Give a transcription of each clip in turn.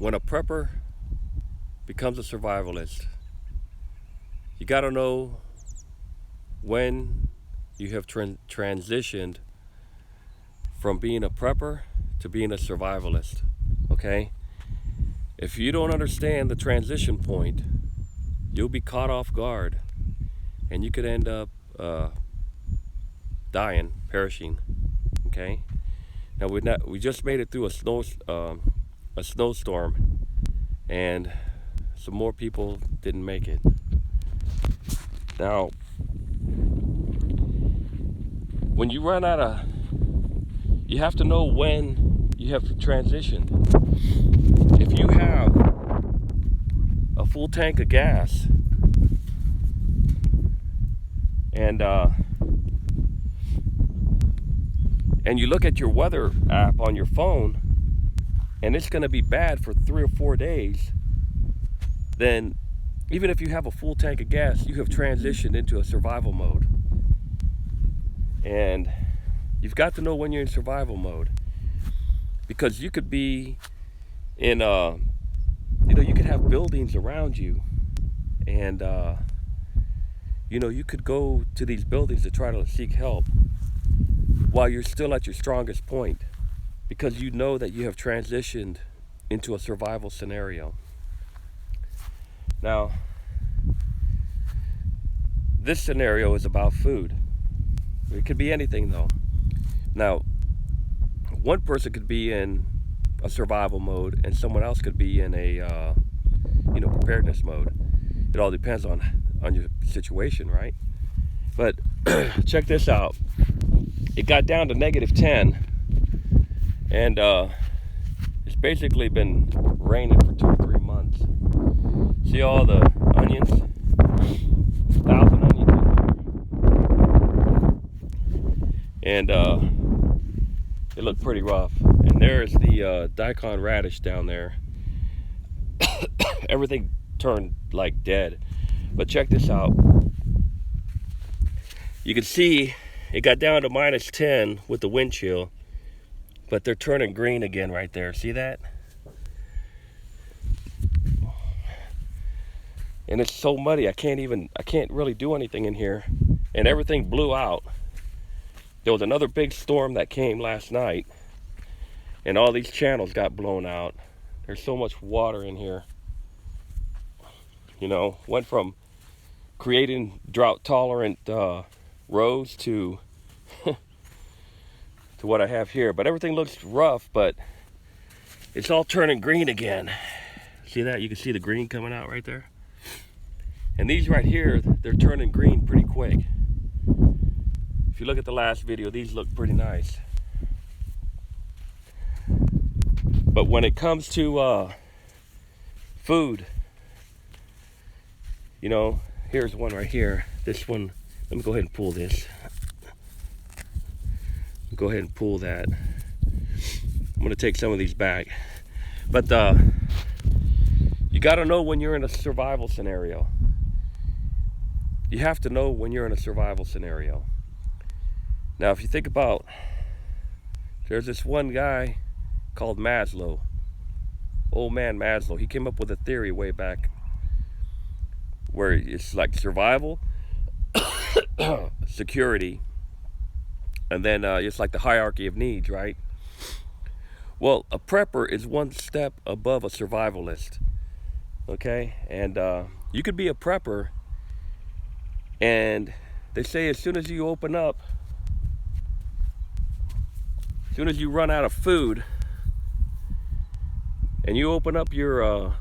when a prepper becomes a survivalist, you got to know when you have transitioned from being a prepper to being a survivalist. Okay? If you don't understand the transition point, you'll be caught off guard and you could end up dying, perishing. Okay? Now we just made it through a snowstorm, and some more people didn't make it. Now, when you run out of, you have to know when you have transitioned. If you have a full tank of gas and you look at your weather app on your phone and it's going to be bad for 3 or 4 days, then even if you have a full tank of gas, you have transitioned into a survival mode. And you've got to know when you're in survival mode, because you could be in you could have buildings around you, and you could go to these buildings to try to seek help while you're still at your strongest point, because you know that you have transitioned into a survival scenario. Now, this scenario is about food. It could be anything though. Now, one person could be in a survival mode and someone else could be in a preparedness mode. It all depends on your situation, right? But check this out. It got down to -10, and it's basically been raining for 2 or 3 months. See all the onions? 1,000 onions in here. And it looked pretty rough. And there's the daikon radish down there. Everything turned like dead. But check this out. You can see it got down to -10 with the wind chill, but they're turning green again right there. See that? And it's so muddy, I can't really do anything in here. And everything blew out. There was another big storm that came last night, and all these channels got blown out. There's so much water in here. Went from creating drought tolerant rows to what I have here. But everything looks rough, but it's all turning green again. See that? You can see the green coming out right there. And these right here, they're turning green pretty quick. If you look at the last video, these look pretty nice. But when it comes to food, here's one right here. This one, let me go ahead and pull this. Go ahead and pull that. I'm gonna take some of these back. But you gotta know when you're in a survival scenario. You have to know when you're in a survival scenario. Now, if you think about, there's this one guy called Maslow, old man Maslow. He came up with a theory way back where it's like survival, security, and then it's like the hierarchy of needs, right? Well, a prepper is one step above a survivalist, okay? And you could be a prepper, and they say as soon as you open up, as soon as you run out of food, and you open up your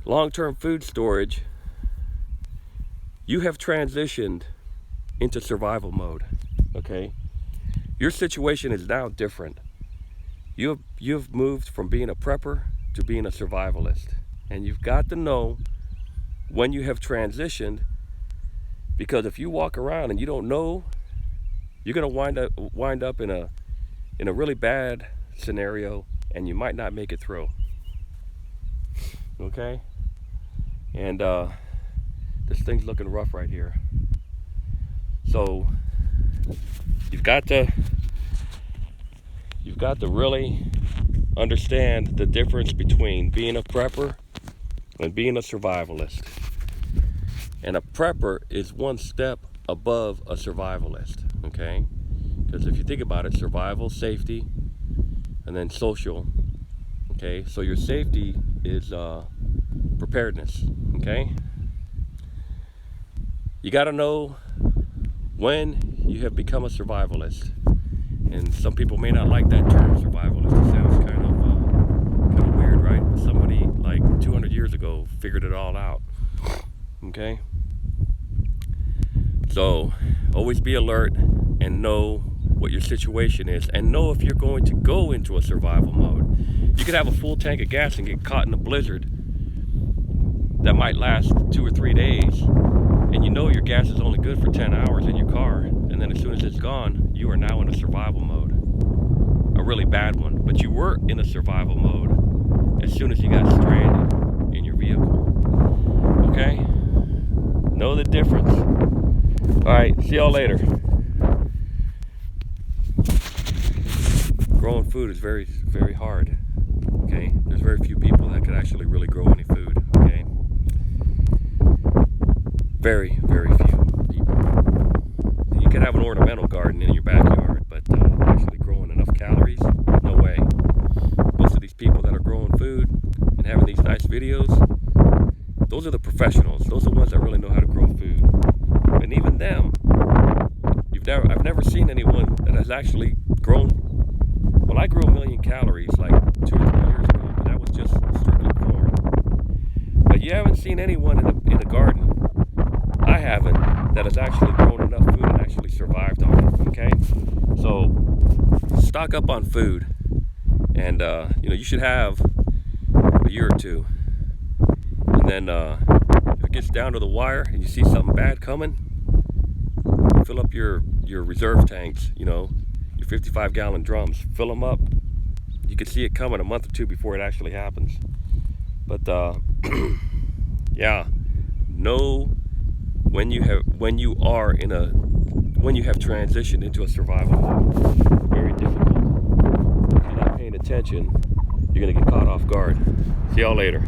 long-term food storage, you have transitioned into survival mode, okay? Your situation is now different. You've moved from being a prepper to being a survivalist. And you've got to know when you have transitioned, because if you walk around and you don't know, you're gonna wind up in a really bad scenario, and you might not make it through. Okay? And this thing's looking rough right here. So you've got to really understand the difference between being a prepper and being a survivalist. And a prepper is one step above a survivalist, okay? Because if you think about it, survival, safety, and then social, okay? So your safety is preparedness, okay? You got to know when you have become a survivalist. And some people may not like that term, survivalist. It sounds kind of weird, right? Somebody like 200 years ago figured it all out, okay? So always be alert and know what your situation is, and know if you're going to go into a survival mode. You could have a full tank of gas and get caught in a blizzard that might last 2 or 3 days, and you know your gas is only good for 10 hours in your car, and then as soon as it's gone, you are now in a survival mode, a really bad one. But you were in a survival mode as soon as you got stranded in your vehicle, okay? Know the difference. All right, see y'all later. Growing food is very, very hard, okay? There's very few people that could actually really grow any food, okay? Very, very few people. You can have an ornamental garden in your backyard, but actually growing enough calories, no way. Most of these people that are growing food and having these nice videos, those are the professionals. Those are the ones that really know how to grow food. And even them, I've never seen anyone that has actually grown. Well, I grew 1 million calories like 2 or 3 years ago, but that was just strictly corn. But you haven't seen anyone in the garden, I haven't, that has actually grown enough food and actually survived on it, okay? So stock up on food, and you should have a year or two. And then if it gets down to the wire and you see something bad coming, fill up your reserve tanks, your 55-gallon drums. Fill them up. You can see it coming a month or two before it actually happens. But yeah, know when you have transitioned into a survival mode. Very difficult. If you're not paying attention, you're gonna get caught off guard. See y'all later.